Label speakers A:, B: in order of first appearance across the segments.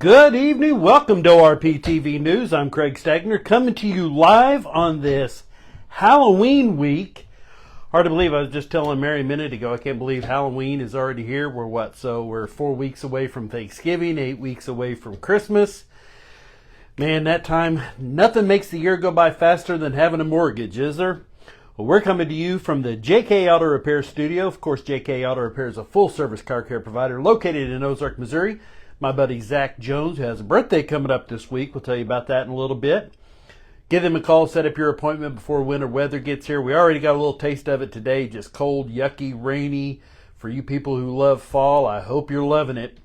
A: Good evening. Welcome to RPTV News. I'm Craig Stegner coming to you live on this Halloween week. Hard to believe. I was just telling Mary a minute ago, I can't believe Halloween is already here. We're 4 weeks away from Thanksgiving, 8 weeks away from Christmas. Man, that time, nothing makes the year go by faster than having a mortgage, is there? Well, we're coming to you from the JK Auto Repair Studio. Of course, JK Auto Repair is a full-service car care provider located in Ozarks, Missouri. My buddy Zach Jones, who has a birthday coming up this week, we'll tell you about that in a little bit. Give them a call, set up your appointment before winter weather gets here. We already got a little taste of it today, just cold, yucky, rainy. For you people who love fall, I hope you're loving it.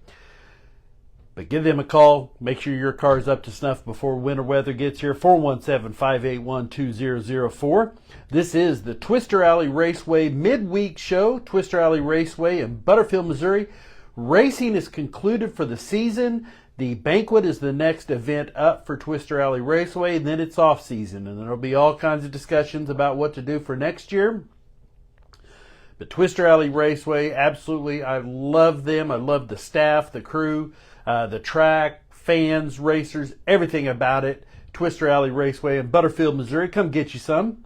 A: But give them a call. Make sure your car is up to snuff before winter weather gets here. 417-581-2004. This is the Twister Alley Raceway midweek show. Twister Alley Raceway in Butterfield, Missouri. Racing is concluded for the season. The banquet is the next event up for Twister Alley Raceway, and then it's off season. And there'll be all kinds of discussions about what to do for next year. But Twister Alley Raceway, absolutely, I love them. I love the staff, the crew, the track, fans, racers, everything about it. Twister Alley Raceway in Butterfield, Missouri. Come get you some.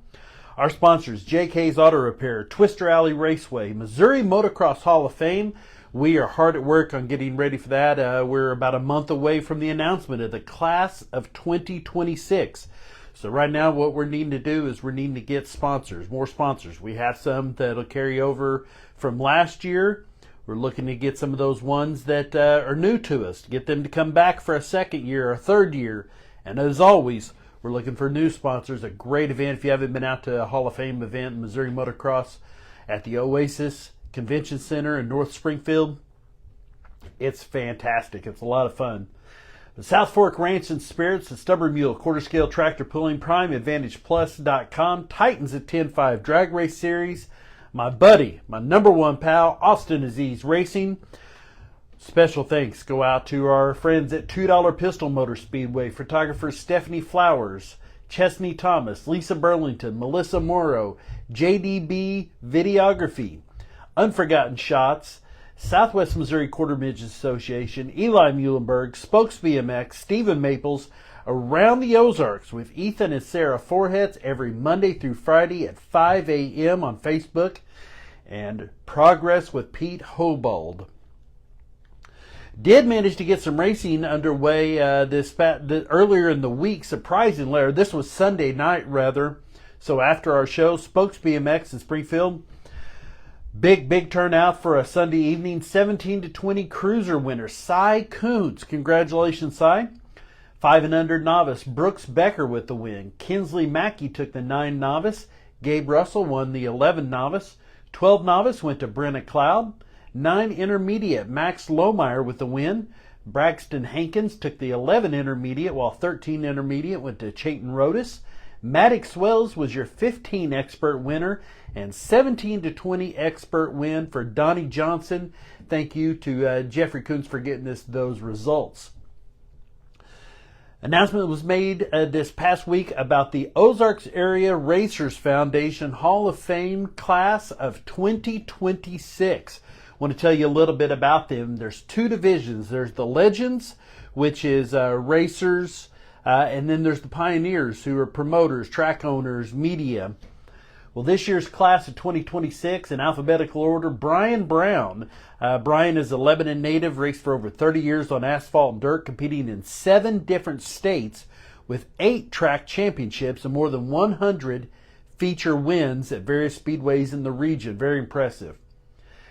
A: Our sponsors, JK's Auto Repair, Twister Alley Raceway, Missouri Motocross Hall of Fame. We are hard at work on getting ready for that. We're about a month away from the announcement of the class of 2026. So right now what we're needing to do is we're needing to get sponsors, more sponsors. We have some that'll carry over from last year. We're looking to get some of those ones that are new to us, to get them to come back for a second year or a third year. And as always, we're looking for new sponsors. A great event. If you haven't been out to a Hall of Fame event in Missouri Motocross at the Oasis Convention Center in North Springfield, it's fantastic. It's a lot of fun. The South Fork Ranch and Spirits, the Stubborn Mule, Quarter Scale Tractor Pulling, Prime, AdvantagePlus.com, Titans at 10.5 Drag Race Series, my buddy, my number one pal, Austin Aziz Racing. Special thanks go out to our friends at $2 Pistol Motor Speedway, photographers Stephanie Flowers, Chesney Thomas, Lisa Burlington, Melissa Morrow, JDB Videography, Unforgotten Shots, Southwest Missouri Quarter Midget Association, Eli Muhlenberg, Spokes BMX, Stephen Maples, Around the Ozarks with Ethan and Sarah Forhetz every Monday through Friday at 5 a.m. on Facebook, and Progress with Pete Hobald. Did manage to get some racing underway earlier in the week, surprisingly. This was Sunday night, rather. So after our show, Spokes BMX in Springfield, big turnout for a Sunday evening. 17-20 cruiser winner, Cy Kuntz. Congratulations, Cy. 5 and under novice, Brooks Becker with the win. Kinsley Mackey took the 9 novice. Gabe Russell won the 11 novice. 12 novice went to Brenna Cloud. 9 intermediate, Max Lohmeyer with the win. Braxton Hankins took the 11 intermediate, while 13 intermediate went to Chayton Rodas. Maddox Wells was your 15 expert winner, and 17-20 expert win for Donnie Johnson. Thank you to Jeffrey Kuntz for getting us those results. Announcement was made this past week about the Ozarks Area Racers Foundation Hall of Fame class of 2026. I want to tell you a little bit about them. There's 2 divisions. There's the Legends, which is racers, and then there's the Pioneers, who are promoters, track owners, media. Well, this year's class of 2026, in alphabetical order, Brian Brown. Brian is a Lebanon native, raced for over 30 years on asphalt and dirt, competing in 7 different states with 8 track championships and more than 100 feature wins at various speedways in the region. Very impressive.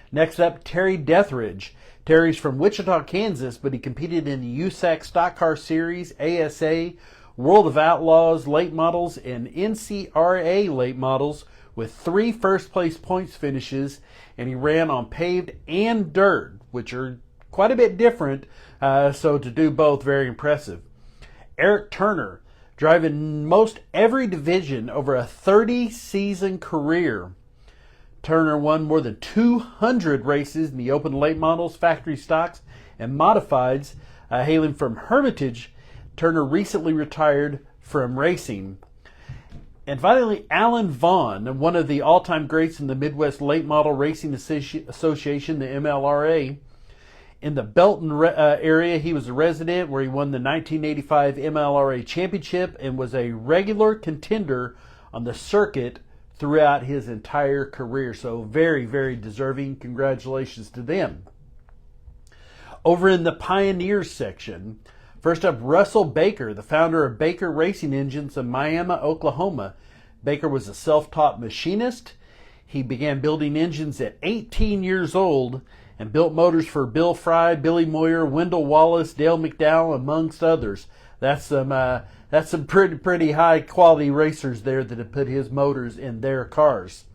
A: Next up, Terry Deathridge. Terry's from Wichita, Kansas, but he competed in the USAC Stock Car Series, ASA, World of Outlaws late models, and NCRA late models with 3 first-place points finishes, and he ran on paved and dirt, which are quite a bit different, so to do both, very impressive. Eric Turner, driving most every division over a 30-season career. Turner won more than 200 races in the open late models, factory stocks, and modifieds. Hailing from Hermitage, Turner recently retired from racing. And finally, Alan Vaughn, one of the all-time greats in the Midwest Late Model Racing Association, the MLRA. In the Belton area, he was a resident where he won the 1985 MLRA Championship and was a regular contender on the circuit throughout his entire career. So very, very deserving. Congratulations to them. Over in the Pioneers section, first up, Russell Baker, the founder of Baker Racing Engines in Miami, Oklahoma. Baker was a self-taught machinist. He began building engines at 18 years old and built motors for Bill Fry, Billy Moyer, Wendell Wallace, Dale McDowell, amongst others. That's some pretty high quality racers there that have put his motors in their cars.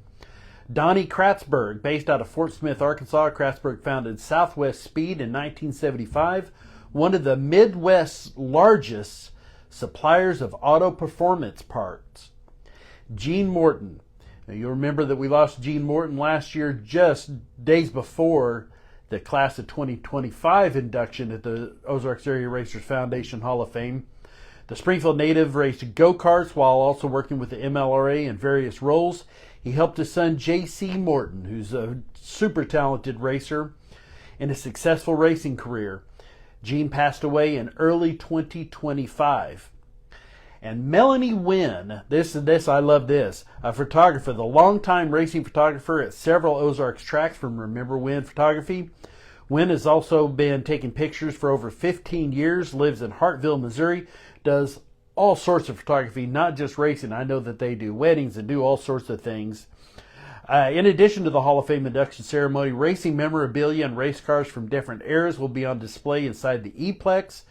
A: Donnie Kratzberg, based out of Fort Smith, Arkansas. Kratzberg founded Southwest Speed in 1975, one of the Midwest's largest suppliers of auto performance parts. Gene Morton. Now, you'll remember that we lost Gene Morton last year, just days before the class of 2025 induction at the Ozarks Area Racers Foundation Hall of Fame. The Springfield native raced go-karts while also working with the MLRA in various roles. He helped his son J.C. Morton, who's a super talented racer, in a successful racing career. Gene passed away in early 2025. And Melanie Wynn, this I love this, a photographer, the longtime racing photographer at several Ozarks tracks from Remember Wynn Photography. Wynn has also been taking pictures for over 15 years, lives in Hartville, Missouri, does all sorts of photography, not just racing. I know that they do weddings and do all sorts of things. In addition to the Hall of Fame induction ceremony, racing memorabilia and race cars from different eras will be on display inside the E-Plex.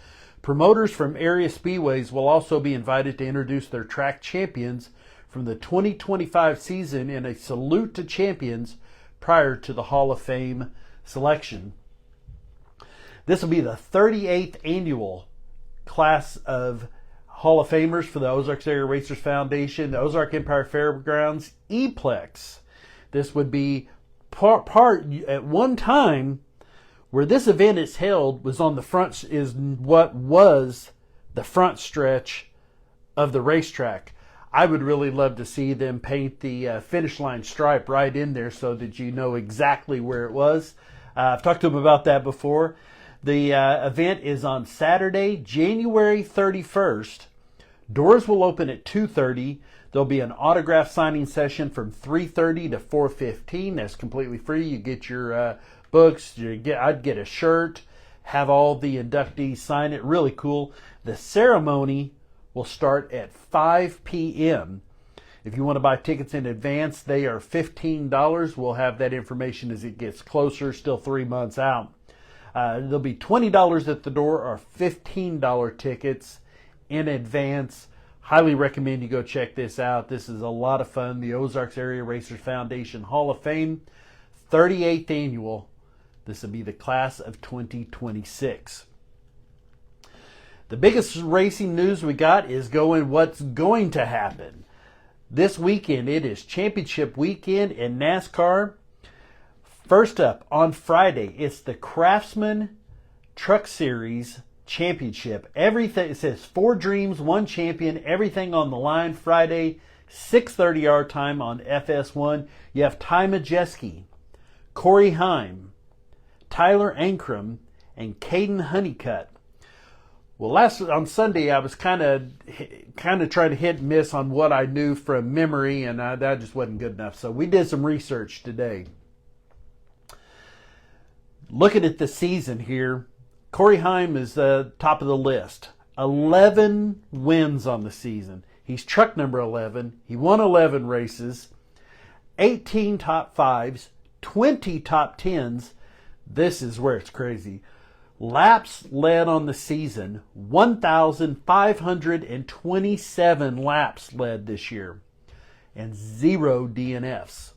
A: Promoters from area speedways will also be invited to introduce their track champions from the 2025 season in a salute to champions prior to the Hall of Fame selection. This will be the 38th annual class of Hall of Famers for the Ozarks Area Racers Foundation, the Ozark Empire Fairgrounds E-Plex. This would be part at one time where this event is held was on the front, is what was the front stretch of the racetrack. I would really love to see them paint the finish line stripe right in there so that you know exactly where it was. I've talked to them about that before. The event is on Saturday, January 31st. Doors will open at 2:30. There'll be an autograph signing session from 3:30 to 4:15. That's completely free. You get your books. I'd get a shirt. Have all the inductees sign it. Really cool. The ceremony will start at 5 p.m. If you want to buy tickets in advance, they are $15. We'll have that information as it gets closer. Still 3 months out. There'll be $20 at the door or $15 tickets in advance. Highly recommend you go check this out. This is a lot of fun. The Ozarks Area Racers Foundation Hall of Fame, 38th annual. This will be the class of 2026. The biggest racing news we got is what's going to happen. This weekend, it is championship weekend in NASCAR. First up, on Friday, it's the Craftsman Truck Series Championship. Everything, it says 4 dreams, 1 champion, everything on the line. Friday, 6:30 our time on FS1. You have Ty Majeski, Corey Heim, Tyler Ankrum, and Caden Honeycutt. Well, on Sunday, I was kind of trying to hit and miss on what I knew from memory, and that just wasn't good enough. So we did some research today. Looking at the season here, Corey Heim is top of the list. 11 wins on the season. He's truck number 11. He won 11 races, 18 top 5s, 20 top 10s. This is where it's crazy. Laps led on the season, 1,527 laps led this year, and 0 DNFs,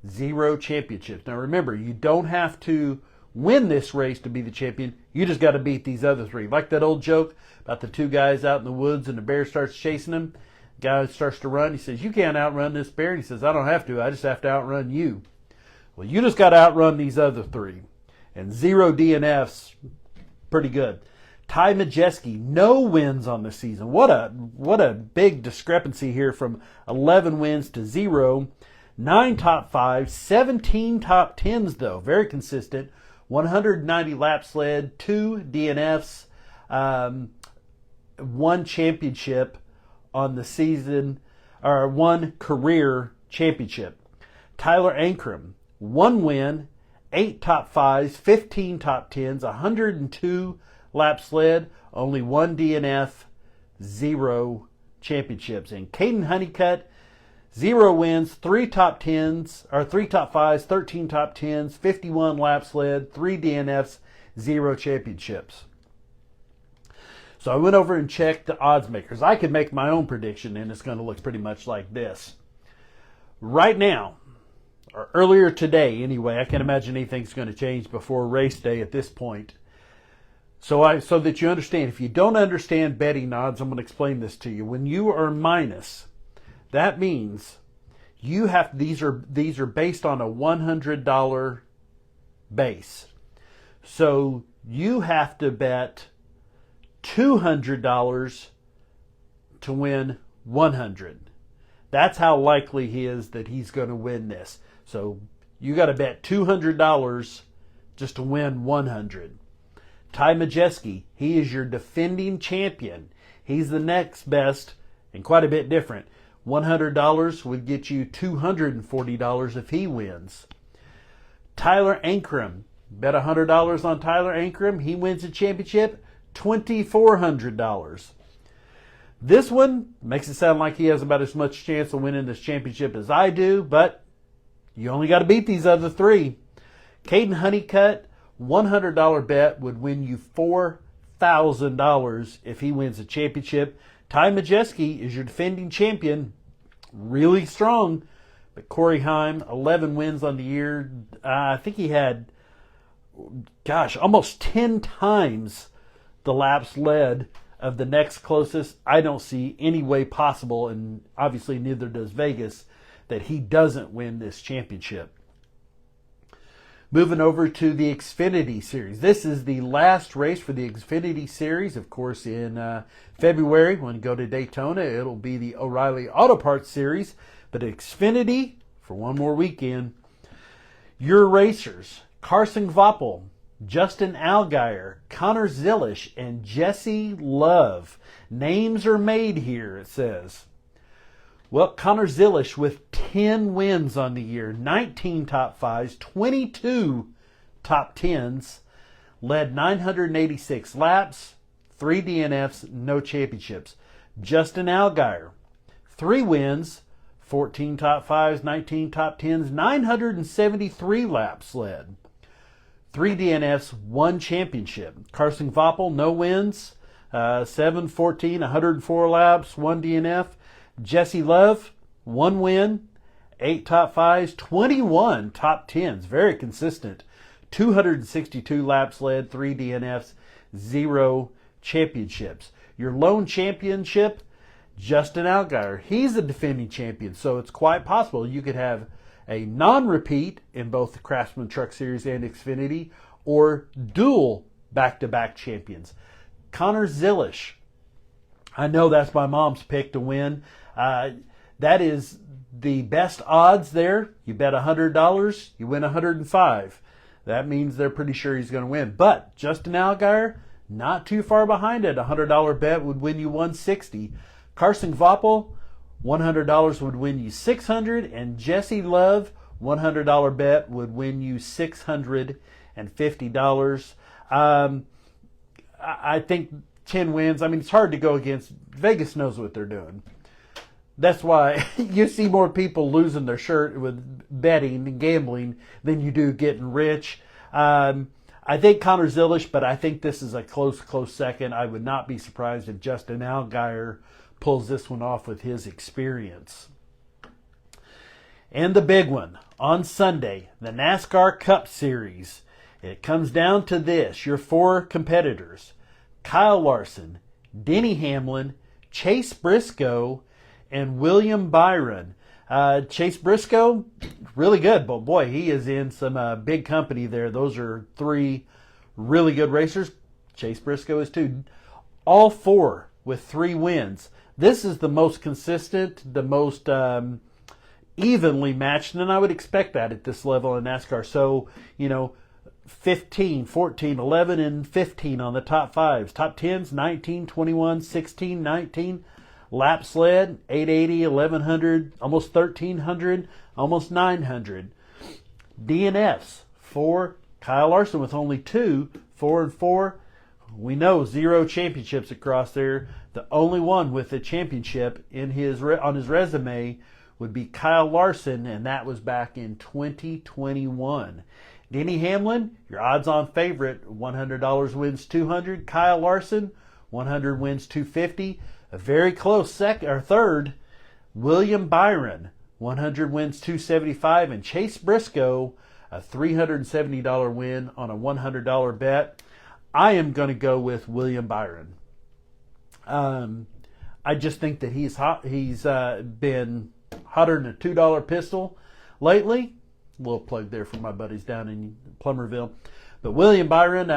A: 0 championships. Now remember, you don't have to win this race to be the champion. You just got to beat these other 3. Like that old joke about the 2 guys out in the woods and the bear starts chasing them. The guy starts to run. He says, "You can't outrun this bear." And he says, "I don't have to. I just have to outrun you." Well, you just got to outrun these other 3. And 0 DNFs, pretty good. Ty Majeski, no wins on the season. What a big discrepancy here from 11 wins to 0. 9 top 5s, 17 top 10s though. Very consistent. 190 laps led, 2 DNFs, 1 championship on the season, or 1 career championship. Tyler Ankrum, 1 win, 8 top 5s, 15 top 10s, 102 laps led, only 1 DNF, 0 championships. And Caden Honeycutt, 0 wins, 3 top 10s, or 3 top 5s, 13 top 10s, 51 laps led, 3 DNFs, 0 championships. So I went over and checked the odds makers. I could make my own prediction, and it's going to look pretty much like this. Right now, or earlier today anyway, I can't imagine anything's going to change before race day at this point. So that you understand, if you don't understand betting odds, I'm going to explain this to you. When you are minus, that means you have, these are based on a $100 base. So you have to bet $200 to win $100. That's how likely he is that he's going to win this. So you got to bet $200 just to win $100. Ty Majeski, he is your defending champion. He's the next best and quite a bit different. $100 would get you $240 if he wins. Tyler Ankrum, bet $100 on Tyler Ankrum. He wins the championship, $2,400. This one makes it sound like he has about as much chance of winning this championship as I do, but you only got to beat these other 3. Caden Honeycutt, $100 bet would win you $4,000 if he wins the championship. Ty Majeski is your defending champion, really strong. But Corey Heim, 11 wins on the year. I think he had, almost 10 times the laps led of the next closest. I don't see any way possible, and obviously neither does Vegas, that he doesn't win this championship. Moving over to the Xfinity Series. This is the last race for the Xfinity Series. Of course, in February, when you go to Daytona, it'll be the O'Reilly Auto Parts Series. But Xfinity, for one more weekend. Your racers, Carson Voppel, Justin Allgaier, Connor Zilisch, and Jesse Love. Names are made here, it says. Well, Connor Zilisch with 10 wins on the year, 19 top 5s, 22 top 10s, led 986 laps, 3 DNFs, no championships. Justin Allgaier, 3 wins, 14 top 5s, 19 top 10s, 973 laps led. 3 DNFs, 1 championship. Carson Voppel, no wins, 7, 14, 104 laps, 1 DNF. Jesse Love, 1 win, 8 top 5s, 21 top 10s. Very consistent. 262 laps led, 3 DNFs, 0 championships. Your lone championship, Justin Allgaier. He's the defending champion, so it's quite possible you could have a non-repeat in both the Craftsman Truck Series and Xfinity, or dual back-to-back champions. Connor Zilisch, I know that's my mom's pick to win. That is the best odds there. You bet $100, you win $105. That means they're pretty sure he's going to win. But Justin Allgaier, not too far behind it. A $100 bet would win you $160. Carson Voppel, $100 would win you $600. And Jesse Love, $100 bet would win you $650. I think 10 wins. I mean, it's hard to go against. Vegas knows what they're doing. That's why you see more people losing their shirt with betting and gambling than you do getting rich. I think Connor Zilisch, but I think this is a close second. I would not be surprised if Justin Allgaier pulls this one off with his experience. And the big one, on Sunday, the NASCAR Cup Series. It comes down to this. Your 4 competitors, Kyle Larson, Denny Hamlin, Chase Briscoe, and William Byron. Chase Briscoe, really good, but boy, he is in some big company there. Those are 3 really good racers. Chase Briscoe is too. All 4 with 3 wins. This is the most consistent, the most evenly matched, and I would expect that at this level in NASCAR. So, 15, 14, 11, and 15 on the top fives. Top 10s, 19, 21, 16, 19. Lap sled, 880, 1100, almost 1300, almost 900. DNFs, 4. Kyle Larson with only 2, 4 and 4. We know 0 championships across there. The only one with a championship on his resume would be Kyle Larson, and that was back in 2021. Denny Hamlin, your odds-on favorite, $100 wins 200. Kyle Larson, 100 wins 250. A very close third, William Byron, 100 wins 275, and Chase Briscoe, a $370 win on a $100 bet. I am going to go with William Byron. I just think that he's hot. He's been hotter than a $2 pistol lately. A little plug there for my buddies down in Plummerville. But William Byron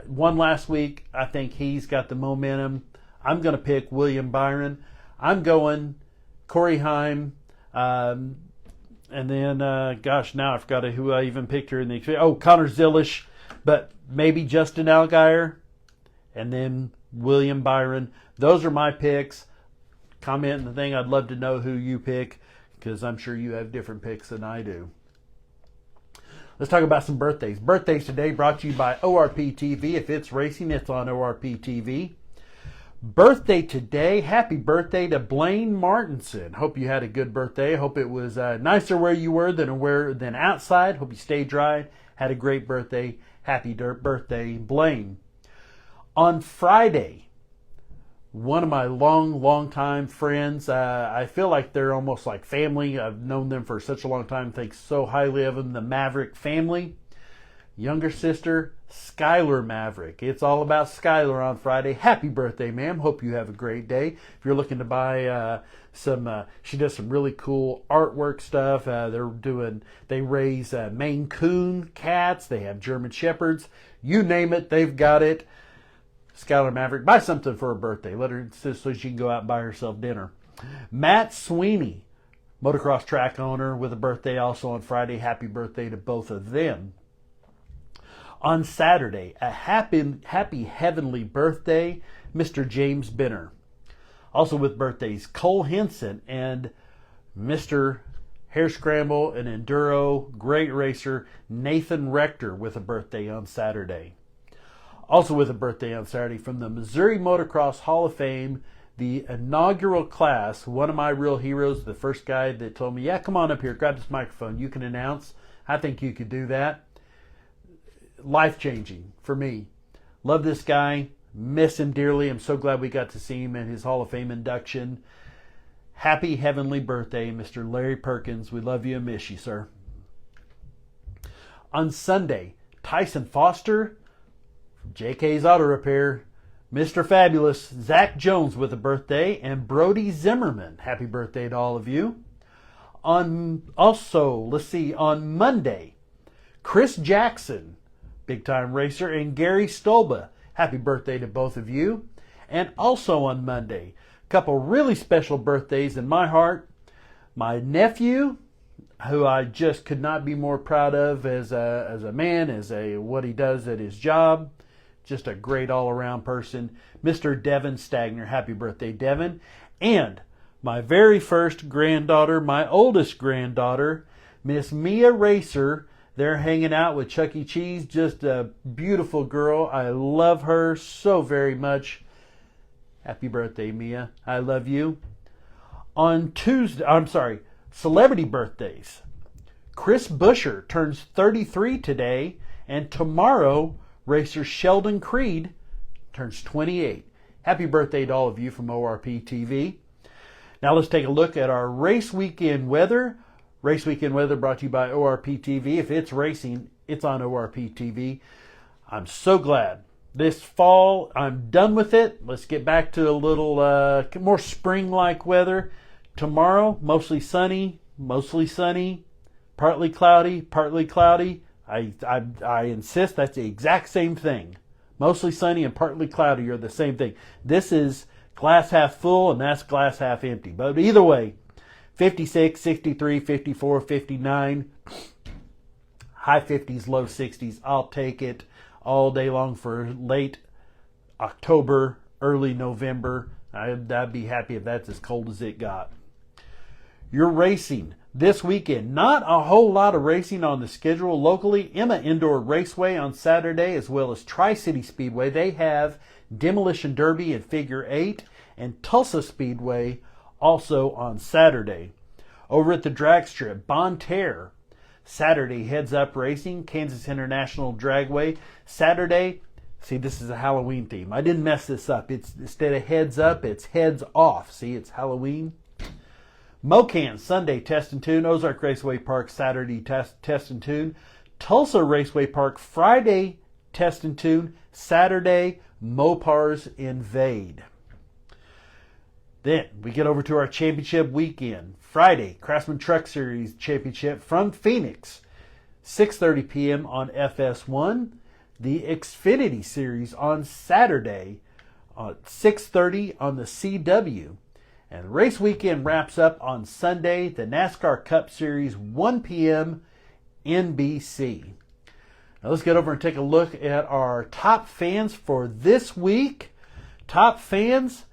A: won last week. I think he's got the momentum. I'm going to pick William Byron. I'm going Corey Heim. And then, now I forgot who I even picked here in the Connor Zilish. But maybe Justin Allgaier. And then William Byron. Those are my picks. Comment in the thing. I'd love to know who you pick, because I'm sure you have different picks than I do. Let's talk about some birthdays. Birthdays today brought to you by ORP TV. If it's racing, it's on ORP TV. Birthday today. Happy birthday to Blaine Martinson. Hope you had a good birthday. Hope it was nicer where you were than outside. Hope you stayed dry. Had a great birthday. Happy birthday, Blaine. On Friday, one of my long time friends, I feel like they're almost like family. I've known them for such a long time. Think so highly of them. The Maverick family. Younger sister, Skylar Maverick. It's all about Skylar on Friday. Happy birthday, ma'am. Hope you have a great day. If you're looking to buy she does some really cool artwork stuff. They raise Maine Coon cats. They have German Shepherds. You name it, they've got it. Skylar Maverick, buy something for her birthday. Let her, so she can go out and buy herself dinner. Matt Sweeney, motocross track owner, with a birthday also on Friday. Happy birthday to both of them. On Saturday, a happy heavenly birthday, Mr. James Benner. Also with birthdays, Cole Henson and Mr. Hare Scramble and Enduro great racer, Nathan Rector, with a birthday on Saturday. Also with a birthday on Saturday, from the Missouri Motocross Hall of Fame, the inaugural class, one of my real heroes, the first guy that told me, yeah, come on up here, grab this microphone, you can announce. I think you could do that. Life-changing for me. Love this guy. Miss him dearly. I'm so glad we got to see him at his Hall of Fame induction. Happy heavenly birthday, Mr. Larry Perkins. We love you and miss you, sir. On Sunday, Tyson Foster, JK's Auto Repair, Mr. Fabulous, Zach Jones with a birthday, and Brody Zimmerman. Happy birthday to all of you. On Monday, Chris Jackson, big time racer, and Gary Stolba. Happy birthday to both of you. And also on Monday, a couple really special birthdays in my heart. My nephew, who I just could not be more proud of as a man, what he does at his job. Just a great all-around person, Mr. Devin Stagner. Happy birthday, Devin. And my very first granddaughter, my oldest granddaughter, Miss Mia Racer. They're hanging out with Chuck E. Cheese. Just a beautiful girl. I love her so very much. Happy birthday, Mia. I love you. On celebrity birthdays. Chris Buescher turns 33 today, and tomorrow, racer Sheldon Creed turns 28. Happy birthday to all of you from ORP TV. Now let's take a look at our race weekend weather. Race weekend weather brought to you by ORP TV. If it's racing, it's on ORP TV. I'm so glad. This fall, I'm done with it. Let's get back to a little more spring-like weather. Tomorrow, mostly sunny, partly cloudy. I insist that's the exact same thing. Mostly sunny and partly cloudy are the same thing. This is glass half full and that's glass half empty. But either way, 56, 63, 54, 59. high 50s, low 60s. I'll take it all day long for late October, early November. I'd be happy if that's as cold as it got. Your racing this weekend. Not a whole lot of racing on the schedule locally. Emma Indoor Raceway on Saturday, as well as Tri-City Speedway. They have Demolition Derby and Figure 8, and Tulsa Speedway also on Saturday. Over at the drag strip, Bonne Terre, Saturday, Heads Up Racing, Kansas International Dragway. Saturday, see, this is a Halloween theme. I didn't mess this up. It's instead of heads up, it's heads off. See, it's Halloween. Mocan, Sunday, Test and Tune. Ozark Raceway Park, Saturday, Test and Tune. Tulsa Raceway Park, Friday, Test and Tune. Saturday, Mopars Invade. Then we get over to our championship weekend. Friday, Craftsman Truck Series Championship from Phoenix, 6:30 p.m. on FS1. The Xfinity Series on Saturday at 6:30 on the CW. And the race weekend wraps up on Sunday, the NASCAR Cup Series, 1 p.m. NBC. Now let's get over and take a look at our top fans for this week. Top fans,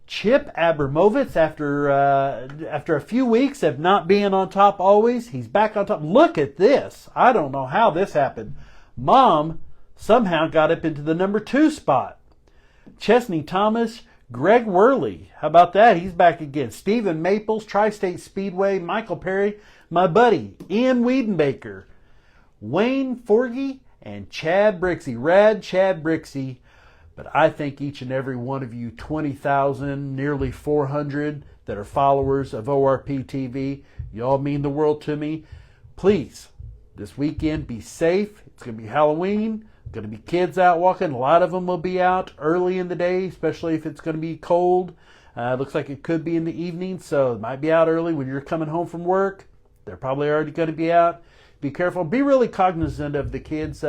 A: Chip Abramovitz, after a few weeks of not being on top always, he's back on top. Look at this. I don't know how this happened. Mom somehow got up into the number 2 spot. Chesney Thomas, Greg Worley, how about that? He's back again. Stephen Maples, Tri-State Speedway, Michael Perry, my buddy Ian Wiedenbaker, Wayne Forgy, and Chad Brixey. Rad Chad Brixey. But I think each and every one of you 20,000, nearly 400 that are followers of ORP TV, you all mean the world to me. Please, this weekend, be safe. It's going to be Halloween. Going to be kids out walking. A lot of them will be out early in the day, especially if it's going to be cold. Looks like it could be in the evening, so it might be out early when you're coming home from work. They're probably already going to be out. Be careful. Be really cognizant of the kids.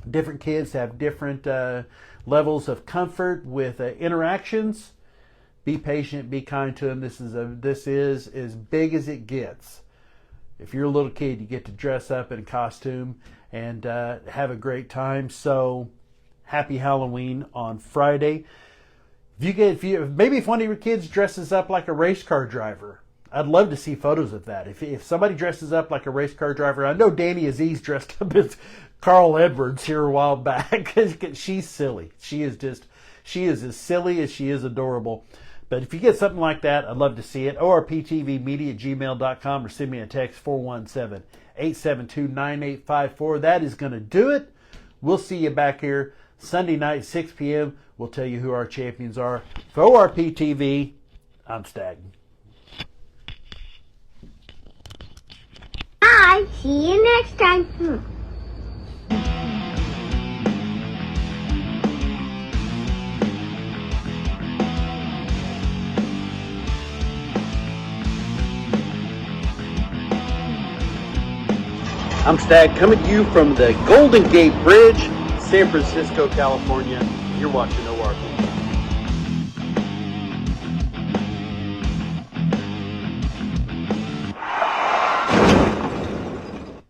A: Different kids have different levels of comfort with interactions. Be patient. Be kind to them. This is as big as it gets. If you're a little kid, you get to dress up in a costume and have a great time. So, happy Halloween on Friday. Maybe if one of your kids dresses up like a race car driver, I'd love to see photos of that. If somebody dresses up like a race car driver, I know Danny Aziz dressed up as Carl Edwards here a while back. She's silly. She is as silly as she is adorable. But if you get something like that, I'd love to see it. orptvmedia@gmail.com or send me a text 417-872-9854. That is going to do it. We'll see you back here Sunday night, 6 p.m. We'll tell you who our champions are. For ORP TV, I'm Stag.
B: Bye. See you next time.
A: I'm Stag, coming to you from the Golden Gate Bridge, San Francisco, California. You're watching ORP.